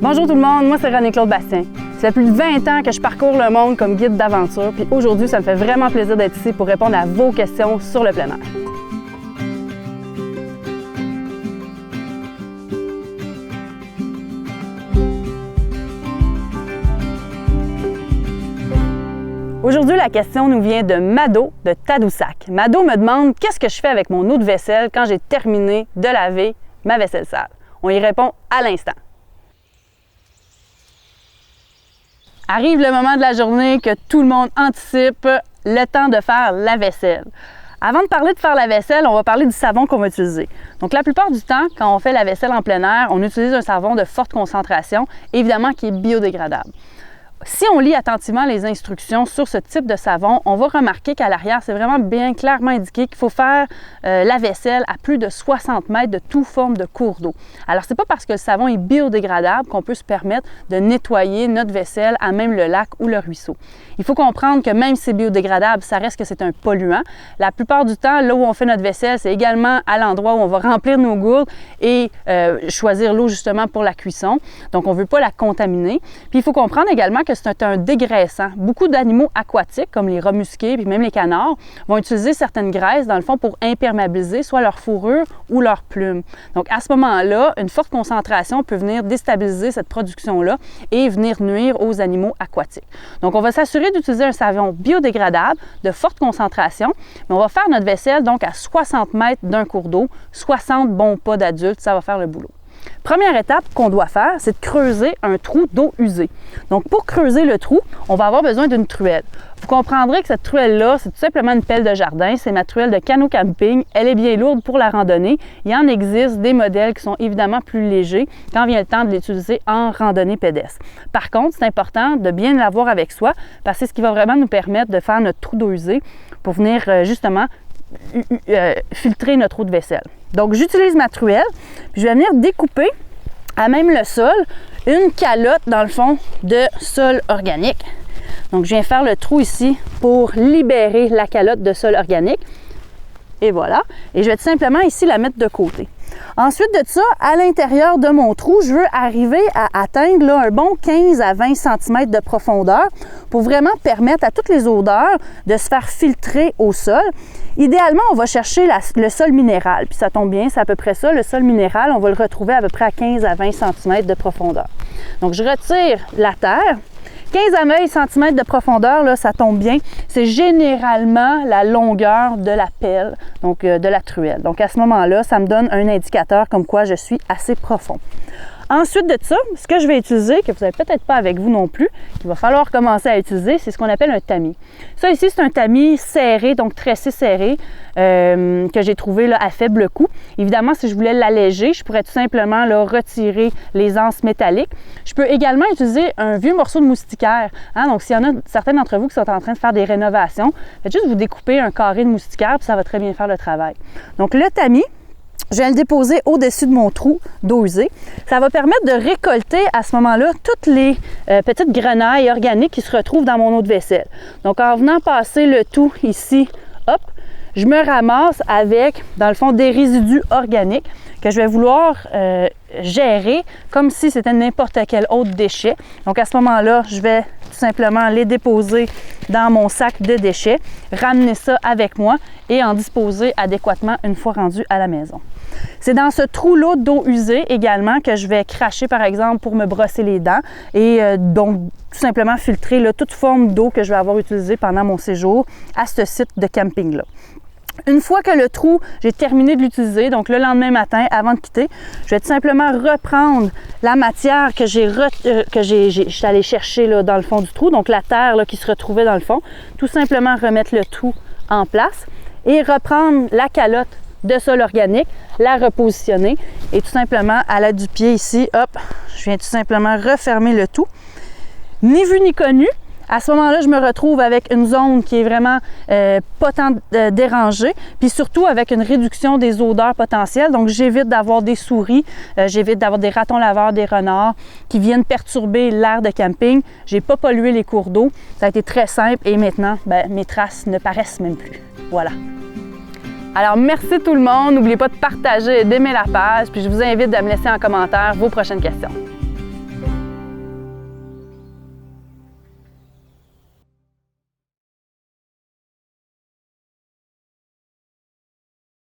Bonjour tout le monde, moi c'est René-Claude Bastien. Ça fait plus de 20 ans que je parcours le monde comme guide d'aventure, puis aujourd'hui ça me fait vraiment plaisir d'être ici pour répondre à vos questions sur le plein air. Aujourd'hui, la question nous vient de Mado de Tadoussac. Mado me demande qu'est-ce que je fais avec mon eau de vaisselle quand j'ai terminé de laver ma vaisselle sale. On y répond à l'instant. Arrive le moment de la journée que tout le monde anticipe, le temps de faire la vaisselle. Avant de parler de faire la vaisselle, on va parler du savon qu'on va utiliser. Donc la plupart du temps, quand on fait la vaisselle en plein air, on utilise un savon de forte concentration, évidemment qui est biodégradable. Si on lit attentivement les instructions sur ce type de savon, on va remarquer qu'à l'arrière, c'est vraiment bien clairement indiqué qu'il faut faire la vaisselle à plus de 60 mètres de toute forme de cours d'eau. Alors, c'est pas parce que le savon est biodégradable qu'on peut se permettre de nettoyer notre vaisselle à même le lac ou le ruisseau. Il faut comprendre que même si c'est biodégradable, ça reste que c'est un polluant. La plupart du temps, là où on fait notre vaisselle, c'est également à l'endroit où on va remplir nos gourdes et choisir l'eau justement pour la cuisson. Donc, on veut pas la contaminer. Puis, il faut comprendre également que c'est un dégraissant. Beaucoup d'animaux aquatiques, comme les rats musqués puis même les canards, vont utiliser certaines graisses, dans le fond, pour imperméabiliser soit leur fourrure ou leurs plumes. Donc, à ce moment-là, une forte concentration peut venir déstabiliser cette production-là et venir nuire aux animaux aquatiques. Donc, on va s'assurer d'utiliser un savon biodégradable de forte concentration, mais on va faire notre vaisselle donc à 60 mètres d'un cours d'eau, 60 bons pas d'adultes, ça va faire le boulot. Première étape qu'on doit faire, c'est de creuser un trou d'eau usée. Donc, pour creuser le trou, on va avoir besoin d'une truelle. Vous comprendrez que cette truelle-là, c'est tout simplement une pelle de jardin. C'est ma truelle de canot camping. Elle est bien lourde pour la randonnée. Il en existe des modèles qui sont évidemment plus légers quand vient le temps de l'utiliser en randonnée pédestre. Par contre, c'est important de bien l'avoir avec soi parce que c'est ce qui va vraiment nous permettre de faire notre trou d'eau usée pour venir justement filtrer notre eau de vaisselle. Donc, j'utilise ma truelle, puis je vais venir découper à même le sol une calotte, dans le fond, de sol organique. Donc, je viens faire le trou ici pour libérer la calotte de sol organique. Et voilà. Et je vais tout simplement ici la mettre de côté. Ensuite de ça, à l'intérieur de mon trou, je veux arriver à atteindre là, un bon 15 à 20 cm de profondeur pour vraiment permettre à toutes les odeurs de se faire filtrer au sol. Idéalement, on va chercher le sol minéral. Puis ça tombe bien, c'est à peu près ça. Le sol minéral, on va le retrouver à peu près à 15 à 20 cm de profondeur. Donc, je retire la terre. 15 à 20 cm de profondeur, là, ça tombe bien. C'est généralement la longueur de la pelle, donc de la truelle. Donc à ce moment-là, ça me donne un indicateur comme quoi je suis assez profond. Ensuite de ça, ce que je vais utiliser, que vous n'avez peut-être pas avec vous non plus, qu'il va falloir commencer à utiliser, c'est ce qu'on appelle un tamis. Ça ici, c'est un tamis serré, donc tressé serré, que j'ai trouvé là, à faible coût. Évidemment, si je voulais l'alléger, je pourrais tout simplement là, retirer les anses métalliques. Je peux également utiliser un vieux morceau de moustiquaire. Hein? Donc, s'il y en a certains d'entre vous qui sont en train de faire des rénovations, faites juste vous découper un carré de moustiquaire, puis ça va très bien faire le travail. Donc, le tamis, je vais le déposer au-dessus de mon trou d'eau usée. Ça va permettre de récolter à ce moment-là toutes les petites grenailles organiques qui se retrouvent dans mon eau de vaisselle. Donc, en venant passer le tout ici, hop, je me ramasse avec, dans le fond, des résidus organiques que je vais vouloir gérer comme si c'était n'importe quel autre déchet. Donc, à ce moment-là, je vais tout simplement les déposer dans mon sac de déchets, ramener ça avec moi et en disposer adéquatement une fois rendu à la maison. C'est dans ce trou-là d'eau usée également que je vais cracher, par exemple, pour me brosser les dents et donc tout simplement filtrer là, toute forme d'eau que je vais avoir utilisée pendant mon séjour à ce site de camping-là. Une fois que le trou, j'ai terminé de l'utiliser, donc le lendemain matin, avant de quitter, je vais tout simplement reprendre la matière que je suis allée chercher là, dans le fond du trou, donc la terre là, qui se retrouvait dans le fond, tout simplement remettre le tout en place et reprendre la calotte de sol organique, la repositionner et tout simplement à l'aide du pied ici, hop, je viens tout simplement refermer le tout. Ni vu ni connu. À ce moment-là, je me retrouve avec une zone qui est vraiment pas tant dérangée, puis surtout avec une réduction des odeurs potentielles. Donc, j'évite d'avoir des souris, j'évite d'avoir des ratons laveurs, des renards qui viennent perturber l'air de camping. J'ai pas pollué les cours d'eau. Ça a été très simple et maintenant, mes traces ne paraissent même plus. Voilà. Alors, merci tout le monde. N'oubliez pas de partager et d'aimer la page. Puis, je vous invite à me laisser en commentaire vos prochaines questions.